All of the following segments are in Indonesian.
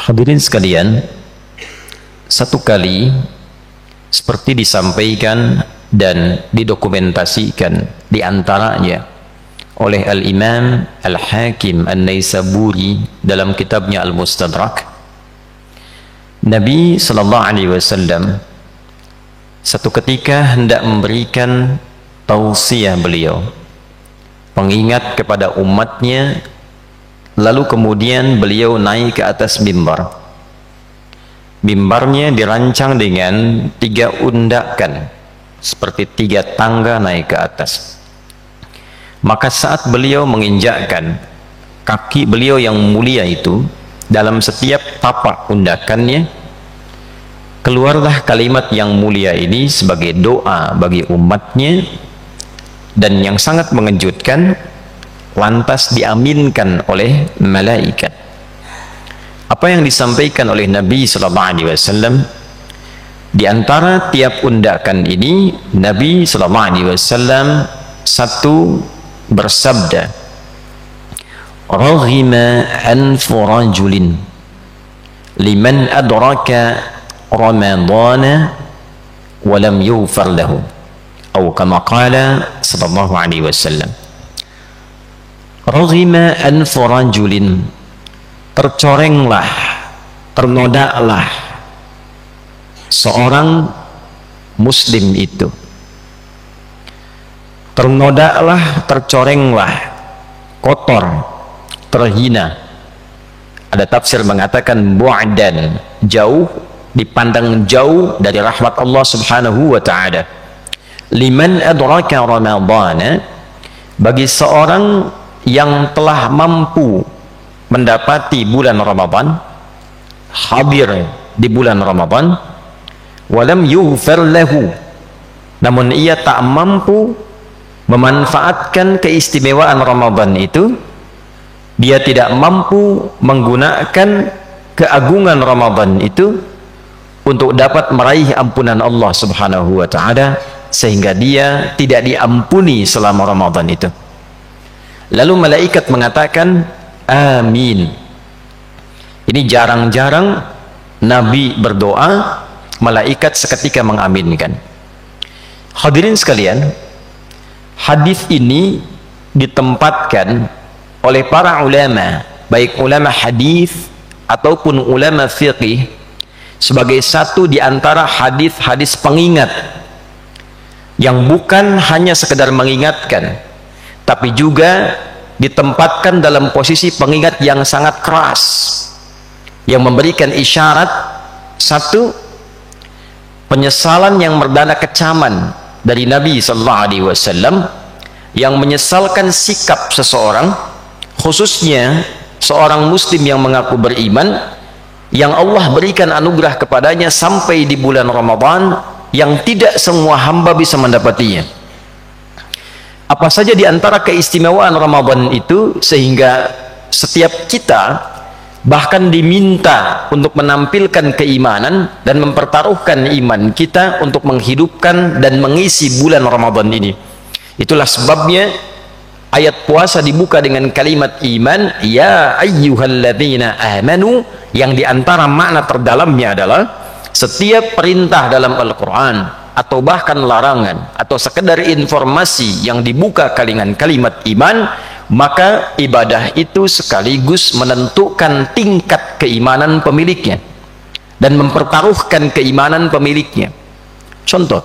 Hadirin sekalian, satu kali seperti disampaikan dan didokumentasikan diantaranya oleh Al-Imam Al-Hakim An-Naisaburi dalam kitabnya Al-Mustadrak, Nabi sallallahu alaihi wasallam satu ketika hendak memberikan tausiah beliau, pengingat kepada umatnya. Lalu kemudian beliau naik ke atas mimbar. Mimbarnya dirancang dengan 3 undakan, seperti 3 tangga naik ke atas. Maka saat beliau menginjakkan kaki beliau yang mulia itu, dalam setiap tapak undakannya keluarlah kalimat yang mulia ini sebagai doa bagi umatnya. Dan yang sangat mengejutkan, lantas diaminkan oleh malaikat. Apa yang disampaikan oleh Nabi sallallahu alaihi wasallam, di antara tiap undakan ini Nabi sallallahu alaihi wasallam satu bersabda, raghima anfu rajulin liman adraka ramadana wa lam yughfar lahu, atau kama qala sallallahu alaihi wasallam. Raghima anfu rajulin, tercorenglah, ternodaklah seorang muslim itu, ternodaklah, tercorenglah, kotor, terhina. Ada tafsir mengatakan bu'dan, jauh, dipandang jauh dari rahmat Allah subhanahu wa ta'ala. Liman adraka ramadana, bagi seorang yang telah mampu mendapati bulan Ramadan, hadir di bulan Ramadan, walam yughfar lahu, namun ia tak mampu memanfaatkan keistimewaan Ramadan itu, dia tidak mampu menggunakan keagungan Ramadan itu untuk dapat meraih ampunan Allah subhanahu wa ta'ala, sehingga dia tidak diampuni selama Ramadan itu. Lalu malaikat mengatakan amin. Ini jarang-jarang Nabi berdoa, malaikat seketika mengaminkan. Hadirin sekalian, hadis ini ditempatkan oleh para ulama, baik ulama hadis ataupun ulama fiqih, sebagai satu di antara hadis-hadis pengingat yang bukan hanya sekedar mengingatkan, tapi juga ditempatkan dalam posisi pengingat yang sangat keras, yang memberikan isyarat satu, penyesalan yang berdana kecaman dari Nabi sallallahu alaihi wasallam, yang menyesalkan sikap seseorang, khususnya seorang muslim yang mengaku beriman, yang Allah berikan anugerah kepadanya sampai di bulan Ramadan yang tidak semua hamba bisa mendapatinya. Apa saja di antara keistimewaan Ramadan itu, sehingga setiap kita bahkan diminta untuk menampilkan keimanan dan mempertaruhkan iman kita untuk menghidupkan dan mengisi bulan Ramadan ini. Itulah sebabnya ayat puasa dibuka dengan kalimat iman, ya ayyuhalladzina amanu, yang diantara makna terdalamnya adalah setiap perintah dalam Al-Quran atau bahkan larangan atau sekedar informasi yang dibuka dengan kalimat iman, maka ibadah itu sekaligus menentukan tingkat keimanan pemiliknya dan mempertaruhkan keimanan pemiliknya. Contoh,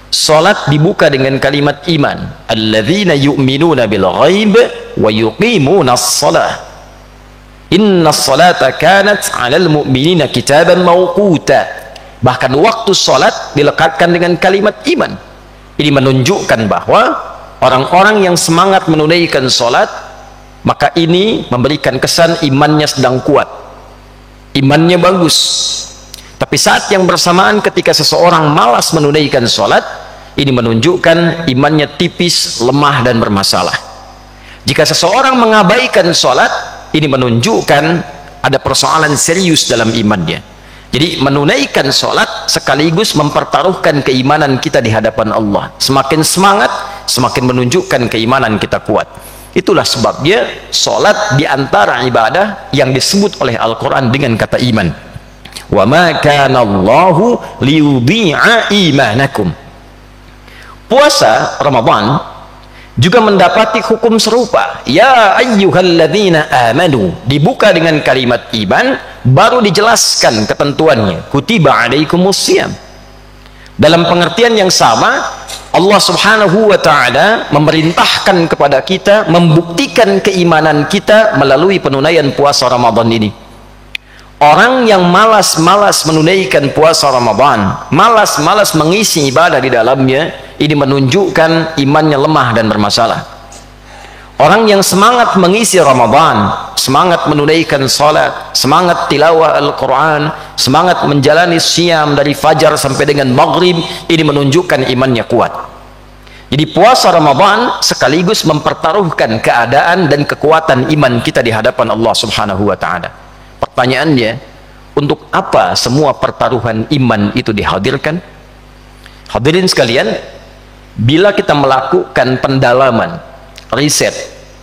salat dibuka dengan kalimat iman, alladzina yu'minuna bil ghaib wa yuqimuna as-salah, inna as-salata kanat 'alal mu'minina kitaban mawquta. Bahkan waktu sholat dilekatkan dengan kalimat iman. Ini menunjukkan bahwa orang-orang yang semangat menunaikan sholat, maka ini memberikan kesan imannya sedang kuat, imannya bagus. Tapi saat yang bersamaan ketika seseorang malas menunaikan sholat, ini menunjukkan imannya tipis, lemah dan bermasalah. Jika seseorang mengabaikan sholat, ini menunjukkan ada persoalan serius dalam imannya. Jadi menunaikan sholat sekaligus mempertaruhkan keimanan kita di hadapan Allah. Semakin semangat, semakin menunjukkan keimanan kita kuat. Itulah sebabnya salat di antara ibadah yang disebut oleh Al-Quran dengan kata iman. Wa ma kana Allahu liyudhi'a imanakum. Puasa Ramadan juga mendapati hukum serupa. Ya ayyuhalladzina amanu, dibuka dengan kalimat iman, baru dijelaskan ketentuannya. Kutiba alaikumusiyam. Dalam pengertian yang sama, Allah subhanahu wa ta'ala memerintahkan kepada kita membuktikan keimanan kita melalui penunaian puasa Ramadan ini. Orang yang malas-malas menunaikan puasa Ramadan, malas-malas mengisi ibadah di dalamnya, ini menunjukkan imannya lemah dan bermasalah. Orang yang semangat mengisi Ramadan, semangat menunaikan salat, semangat tilawah Al-Quran, semangat menjalani siam dari fajar sampai dengan maghrib, ini menunjukkan imannya kuat. Jadi puasa Ramadan sekaligus mempertaruhkan keadaan dan kekuatan iman kita di hadapan Allah subhanahu wa ta'ala. Pertanyaannya, untuk apa semua pertaruhan iman itu dihadirkan? Hadirin sekalian, bila kita melakukan pendalaman, riset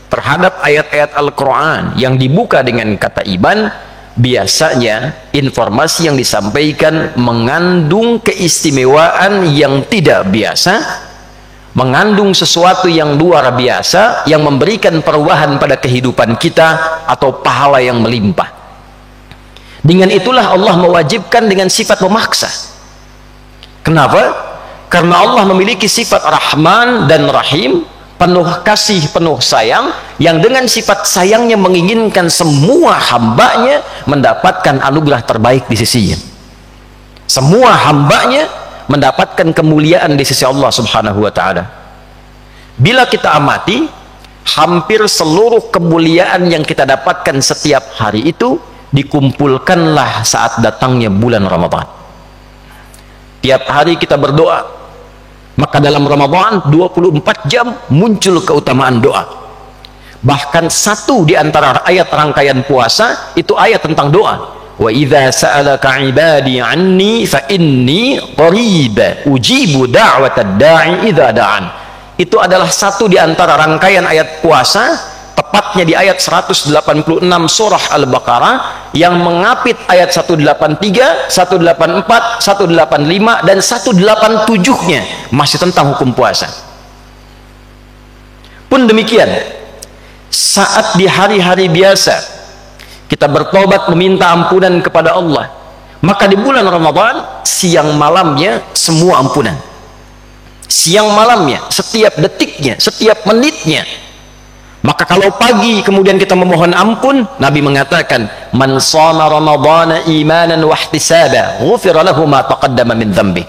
terhadap ayat-ayat Al-Quran yang dibuka dengan kata iman, biasanya informasi yang disampaikan mengandung keistimewaan yang tidak biasa, mengandung sesuatu yang luar biasa, yang memberikan perubahan pada kehidupan kita atau pahala yang melimpah. Dengan itulah Allah mewajibkan dengan sifat memaksa. Kenapa? Karena Allah memiliki sifat Rahman dan Rahim, penuh kasih, penuh sayang, yang dengan sifat sayangnya menginginkan semua hambanya mendapatkan anugerah terbaik di sisinya. Semua hambanya mendapatkan kemuliaan di sisi Allah subhanahu wa ta'ala. Bila kita amati, hampir seluruh kemuliaan yang kita dapatkan setiap hari itu dikumpulkanlah saat datangnya bulan Ramadan. Tiap hari kita berdoa, maka dalam Ramadan 24 jam muncul keutamaan doa. Bahkan satu di antara ayat rangkaian puasa itu ayat tentang doa. Wa idza sa'alaka 'ibadi 'anni fa inni qarib ujibu da'watad da'i idza da'an. Itu adalah satu di antara rangkaian ayat puasa, tepatnya di ayat 186 surah Al-Baqarah, yang mengapit ayat 183, 184, 185 dan 187-nya masih tentang hukum puasa. Pun demikian, saat di hari-hari biasa kita bertobat meminta ampunan kepada Allah, maka di bulan Ramadan siang malamnya semua ampunan. Siang malamnya, setiap detiknya, setiap menitnya. Maka kalau pagi kemudian kita memohon ampun, Nabi mengatakan, man shoma ramadhana imanan wa ihtisaba ghufira lahu ma taqaddama min dhanbi.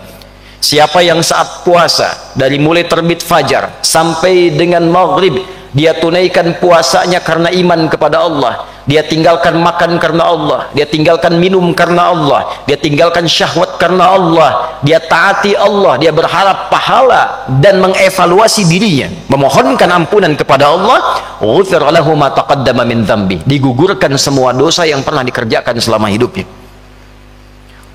Siapa yang saat puasa dari mulai terbit fajar sampai dengan maghrib, dia tunaikan puasanya karena iman kepada Allah, dia tinggalkan makan karena Allah, dia tinggalkan minum karena Allah, dia tinggalkan syahwat karena Allah, dia taati Allah, dia berharap pahala dan mengevaluasi dirinya, memohonkan ampunan kepada Allah, ghufira lahu ma taqaddama min dhanbi, digugurkan semua dosa yang pernah dikerjakan selama hidupnya.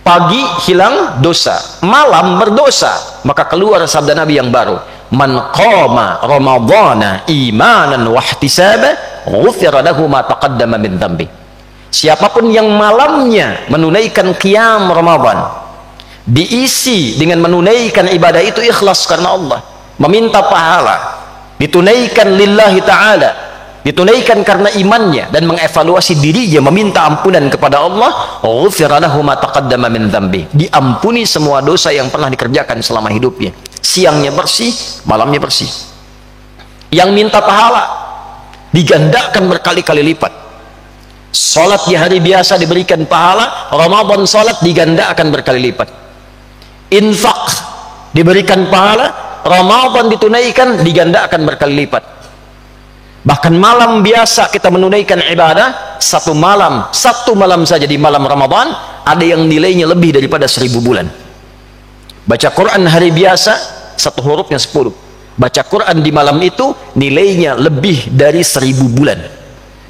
Pagi hilang dosa, malam berdosa, maka keluar sabda Nabi yang baru, man qama ramadhana imanan wa ihtisaba ghufira lahu ma taqaddama min dhanbi. Siapapun yang malamnya menunaikan qiyam Ramadan, diisi dengan menunaikan ibadah itu ikhlas karena Allah, meminta pahala, ditunaikan lillahi ta'ala, ditunaikan karena imannya dan mengevaluasi dirinya, meminta ampunan kepada Allah, ghufira lahu ma taqaddama min dhanbi, diampuni semua dosa yang pernah dikerjakan selama hidupnya. Siangnya bersih, malamnya bersih. Yang minta pahala digandakan berkali-kali lipat. Salat di hari biasa diberikan pahala, Ramadan salat digandakan berkali lipat. Infak diberikan pahala, Ramadan ditunaikan digandakan berkali lipat. Bahkan malam biasa kita menunaikan ibadah, satu malam saja di malam Ramadan ada yang nilainya lebih daripada 1000 bulan. Baca Quran hari biasa satu hurufnya 10, baca Quran di malam itu nilainya lebih dari 1000 bulan.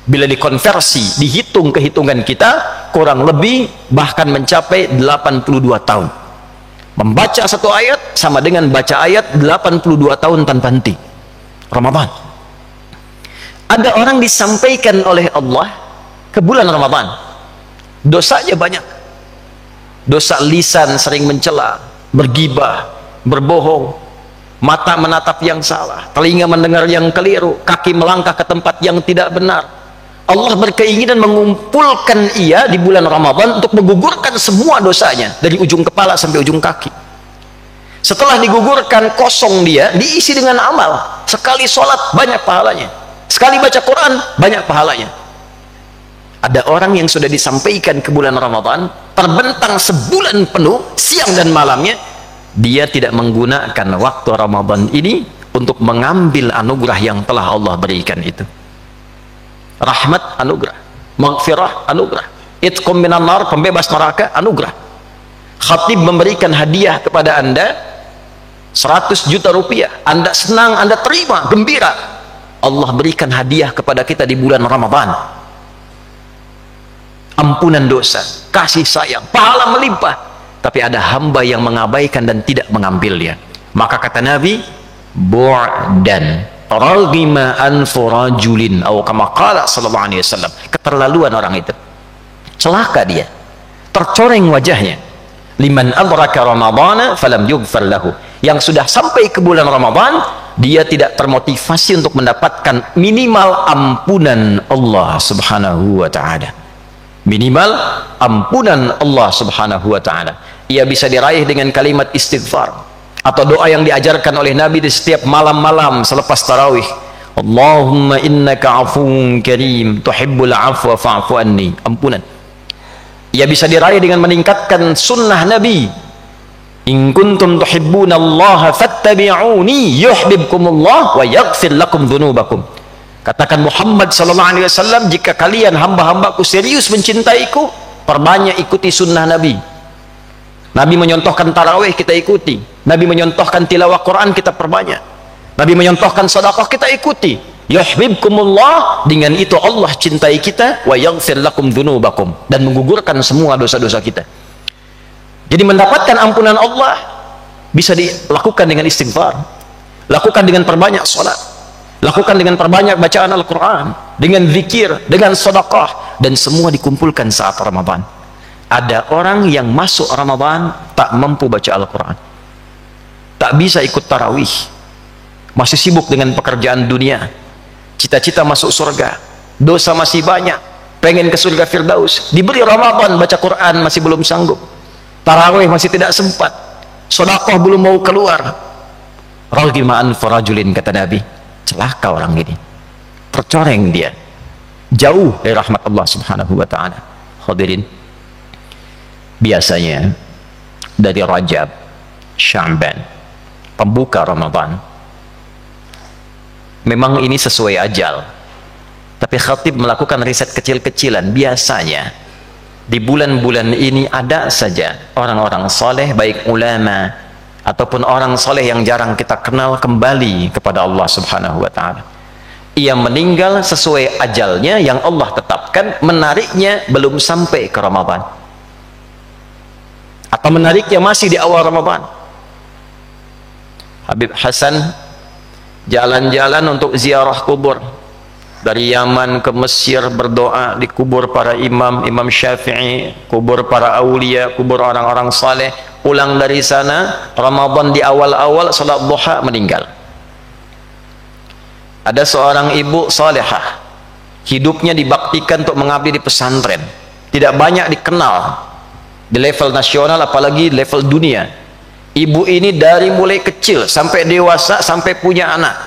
Bila dikonversi, dihitung kehitungan kita, kurang lebih bahkan mencapai 82 tahun. Membaca satu ayat sama dengan baca ayat 82 tahun tanpa henti. Ramadan. Ada orang disampaikan oleh Allah ke bulan Ramadan, dosanya banyak. Dosa lisan sering mencela, bergibah, berbohong, mata menatap yang salah, telinga mendengar yang keliru, kaki melangkah ke tempat yang tidak benar. Allah berkeinginan mengumpulkan ia di bulan Ramadan untuk menggugurkan semua dosanya dari ujung kepala sampai ujung kaki. Setelah digugurkan, kosong dia, diisi dengan amal. Sekali sholat banyak pahalanya, sekali baca Quran banyak pahalanya. Ada orang yang sudah disampaikan ke bulan Ramadan, terbentang sebulan penuh siang dan malamnya, dia tidak menggunakan waktu Ramadan ini untuk mengambil anugerah yang telah Allah berikan itu. Rahmat, anugerah. Maghfirah, anugerah. Itqum minan nar, pembebas neraka, anugerah. Khatib memberikan hadiah kepada anda 100 juta rupiah, anda senang, anda terima, gembira. Allah berikan hadiah kepada kita di bulan Ramadan, ampunan dosa, kasih sayang, pahala melimpah. Tapi ada hamba yang mengabaikan dan tidak mengambilnya. Maka kata Nabi, bu'dan raghima anfu rajulin, atau kama qala sallallahu alaihi wasallam, keterlaluan orang itu, celaka dia, tercoreng wajahnya. Liman adraka ramadhana falam yughfar lahu, yang sudah sampai ke bulan Ramadan dia tidak termotivasi untuk mendapatkan minimal ampunan Allah subhanahu wa ta'ala. Minimal ampunan Allah subhanahu wa ta'ala. Ia bisa diraih dengan kalimat istighfar atau doa yang diajarkan oleh Nabi di setiap malam-malam selepas tarawih. Allahumma innaka afuwun karim tuhibbul afwa fa'fu anni, ampunan. Ia bisa diraih dengan meningkatkan sunnah Nabi, in kuntum tuhibbunallaha fattabi'uni yuhibbukumullah wa yaghfir lakum dzunubakum. Katakan Muhammad sallallahu alaihi wasallam, jika kalian hamba-hambaku serius mencintaiku, perbanyak ikuti sunnah Nabi. Nabi menyontohkan tarawih, kita ikuti. Nabi menyontohkan tilawah Quran, kita perbanyak. Nabi menyontohkan sedekah, kita ikuti. Yuhibbukumullah, dengan itu Allah cintai kita, wa yaghfir lakum dzunubakum, dan menggugurkan semua dosa-dosa kita. Jadi mendapatkan ampunan Allah bisa dilakukan dengan istighfar, lakukan dengan perbanyak salat, lakukan dengan perbanyak bacaan Al-Quran, dengan zikir, dengan sedekah, dan semua dikumpulkan saat Ramadan. Ada orang yang masuk Ramadan tak mampu baca Al-Quran, tak bisa ikut tarawih, masih sibuk dengan pekerjaan dunia, cita-cita masuk surga, dosa masih banyak, pengen ke surga Firdaus, diberi Ramadan baca Quran masih belum sanggup, tarawih masih tidak sempat, sedekah belum mau keluar. Raghima anfu rajulin, kata Nabi, celaka orang ini, tercoreng dia, jauh dari rahmat Allah subhanahu wa ta'ala. Hadirin, biasanya dari Rajab, Sya'ban, pembuka Ramadan, memang ini sesuai ajal, tapi khatib melakukan riset kecil-kecilan. Biasanya di bulan-bulan ini ada saja orang-orang soleh, baik ulama ataupun orang soleh yang jarang kita kenal, kembali kepada Allah subhanahu wa ta'ala. Ia meninggal sesuai ajalnya yang Allah tetapkan, menariknya belum sampai ke Ramadan, atau menariknya masih di awal Ramadan. Habib Hasan jalan-jalan untuk ziarah kubur, dari Yaman ke Mesir, berdoa di kubur para imam, Imam Syafi'i, kubur para aulia, kubur orang-orang saleh. Pulang dari sana Ramadan di awal-awal, salat duha, meninggal. Ada seorang ibu salehah, hidupnya dibaktikan untuk mengabdi di pesantren, tidak banyak dikenal di level nasional apalagi level dunia. Ibu ini dari mulai kecil sampai dewasa, sampai punya anak,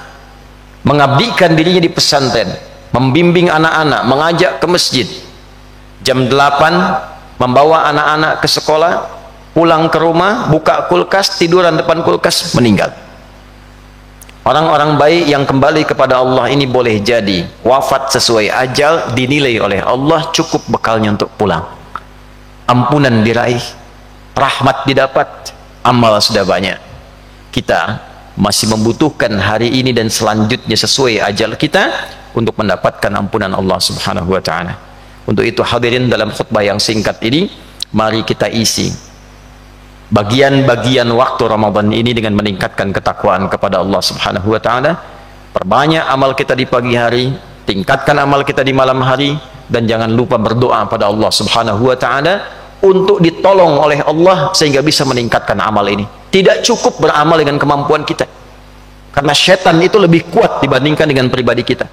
mengabdikan dirinya di pesantren, membimbing anak-anak, mengajak ke masjid. Jam 8 membawa anak-anak ke sekolah, pulang ke rumah, buka kulkas, tiduran depan kulkas, meninggal. Orang-orang baik yang kembali kepada Allah ini boleh jadi wafat sesuai ajal, dinilai oleh Allah cukup bekalnya untuk pulang, ampunan diraih, rahmat didapat, amal sudah banyak. Kita masih membutuhkan hari ini dan selanjutnya sesuai ajal kita untuk mendapatkan ampunan Allah subhanahu wa ta'ala. Untuk itu hadirin, dalam khutbah yang singkat ini mari kita isi bagian-bagian waktu Ramadan ini dengan meningkatkan ketakwaan kepada Allah subhanahu wa ta'ala. Perbanyak amal kita di pagi hari, tingkatkan amal kita di malam hari, dan jangan lupa berdoa pada Allah Subhanahu wa taala untuk ditolong oleh Allah sehingga bisa meningkatkan amal ini. Tidak cukup beramal dengan kemampuan kita, karena syaitan itu lebih kuat dibandingkan dengan pribadi kita.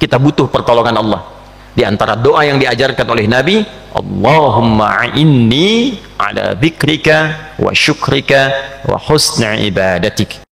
Kita butuh pertolongan Allah. Di antara doa yang diajarkan oleh Nabi, Allahumma inni ala dzikrika wa syukrika wa husni ibadatik.